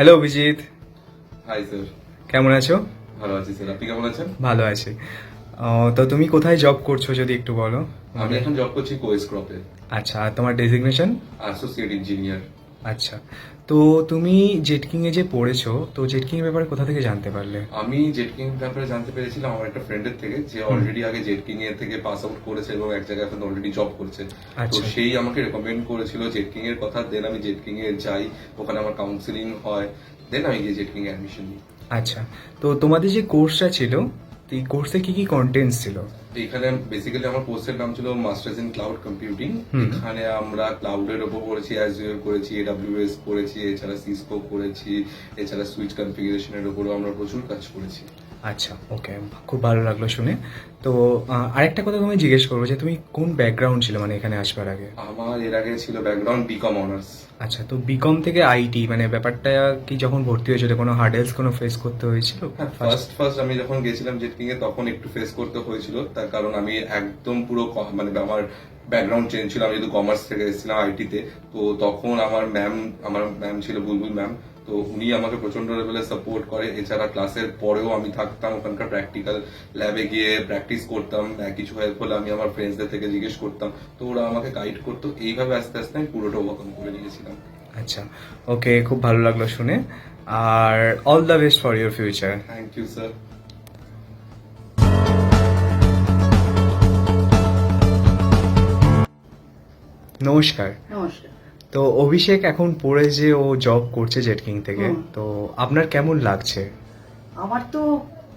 Hello Abhijit, hi sir. কেমন আছো? ভালো আছি স্যার, আপনি কেমন আছেন? ভালো আছি। তো তুমি কোথায় জব করছো যদি একটু বলো? আমি এখন জব করছি কোয়েস ক্রপে, আচ্ছা, আর তোমার ডেজিগনেশন? Associate engineer. আচ্ছা, তো তুমি জেটকিং এ যে পড়েছো, তো জেটকিং এর ব্যাপারে কোথা থেকে জানতে পারলে? আমি জেটকিং ব্যাপারে জানতে পেরেছিলাম আমার একটা ফ্রেন্ডের থেকে, যে অলরেডি আগে জেটকিং এর থেকে পাস আউট করেছে এবং এক জায়গায় এখন অলরেডি জব করছে। তো আচ্ছা। সেই আমাকে রেকমেন্ড করেছিল জেটকিং এর কথা। দেন আমি জেটকিং এ যাই, ওখানে আমার কাউন্সিলিং হয়, দেন আমি গিয়ে জেটকিং এ অ্যাডমিশন নিই। আচ্ছা, তো তোমাদের যে কোর্সটা ছিল, তো এই কোর্সে কি কি কন্টেন্টস ছিল? এখানে বেসিক্যালি আমার কোর্সের নাম ছিল মাস্টার্স ইন ক্লাউড কম্পিউটিং। এখানে আমরা ক্লাউডের উপর করেছি, অ্যাজুর করেছি, এডব্লিউএস করেছি, এছাড়া সিসকো করেছি, এছাড়া সুইচ কনফিগারেশনের উপরও আমরা প্রচুর কাজ করেছি। আচ্ছা, ওকে, খুব ভালো লাগলো শুনে। তো আরেকটা কথা তুমি জিজ্ঞেস করবো যে তুমি কোন ব্যাকগ্রাউন্ড ছিল মানে এখানে আসবার আগে? আমার এর আগে ছিল ব্যাকগ্রাউন্ড বিকম অনার্স। আচ্ছা, তো বিকম থেকে আইটি মানে ব্যাপারটা কি যখন ভর্তি হয়েছিল কোনো হার্ডেলস কোনো ফেস করতে হয়েছিল? ফার্স্ট আমি যখন গেছিলাম জেটকিং এ তখন একটু ফেস করতে হয়েছিল, তার কারণ আমি একদম পুরো মানে আমার ব্যাকগ্রাউন্ড চেঞ্জ ছিল। আমি যেহেতু কমার্স থেকে এসেছিলাম আইটিতে, তো তখন আমার ম্যাম ছিল বুলবুল ম্যাম। তো উনি আমাকে প্রচন্ড লেভেলে সাপোর্ট করে। এছাড়া ক্লাসের পরেও আমি থাকতাম ওখানকার প্র্যাকটিক্যাল ল্যাবে গিয়ে প্র্যাকটিস করতাম। কিছু হেল্প হলে আমি আমার ফ্রেন্ডসদের থেকে জিজ্ঞেস করতাম, তো ওরা আমাকে গাইড করতো। এইভাবে আস্তে আস্তে আমি পুরোটা ওভারকাম করে নিয়েছিলাম। আচ্ছা, ওকে, খুব ভালো লাগলো শুনে। আর all the best for your future. Thank you sir. নমস্কার। নমস্কার। তো অভিষেক এখন পড়ে যে ও জব করছে জেটকিং থেকে, তো আপনার কেমন লাগছে? আমার তো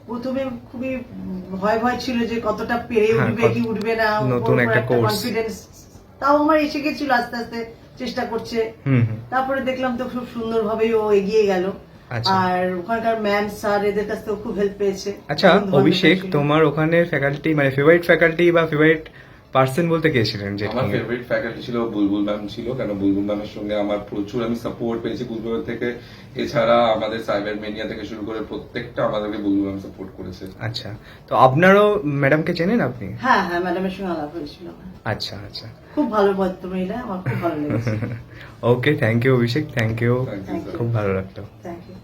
প্রথমে খুবই ভয় ভয় ছিল যে কতটা পেরে হ্যাঁ, উঠবে কি উঠবে না, নতুন একটা কোর্স। কনফিডেন্স তাও আমার এসে গেছিল, আস্তে আস্তে চেষ্টা করছে। তারপরে দেখলাম তো খুব সুন্দরভাবেই ও এগিয়ে গেল। আচ্ছা। আর ওখানকার ম্যাম স্যার এদের কাছ থেকেও খুব হেল্প পেয়েছে। আচ্ছা বন্ধু-বান্ধব অভিষেক, ছিল। তোমার ওখানে ফ্যাকাল্টি মানে ফেভারিট ফ্যাকাল্টি বা ফেভারিট পার্সন বলতে কে ছিলেন আমার জেটকিং এর? ফেভারিট ফ্যাকাল্টি ছিল বুলবুল ম্যাম ছিল, কেন বুলবুল ম্যামের সঙ্গে আমার প্রচুর আমি সাপোর্ট পেয়েছি বুলবুল থেকে। এছাড়া আমাদের সাইবার মেনিয়া থেকে শুরু করে প্রত্যেকটা আমাদেরকে বুলবুল ম্যাম সাপোর্ট করেছে। আচ্ছা, তো আপনারও ম্যাডামকে চেনেন আপনি? হ্যাঁ হ্যাঁ, ম্যাডামের সঙ্গে আলাপ হয়েছিল আমার। আচ্ছা আচ্ছা, খুব ভালো ভদ্র মহিলা, আমার খুব ভালো লেগেছে। Okay, thank you Abhishek, thank you, Thank you, sir. খুব ভালো লাগলো। Thank you.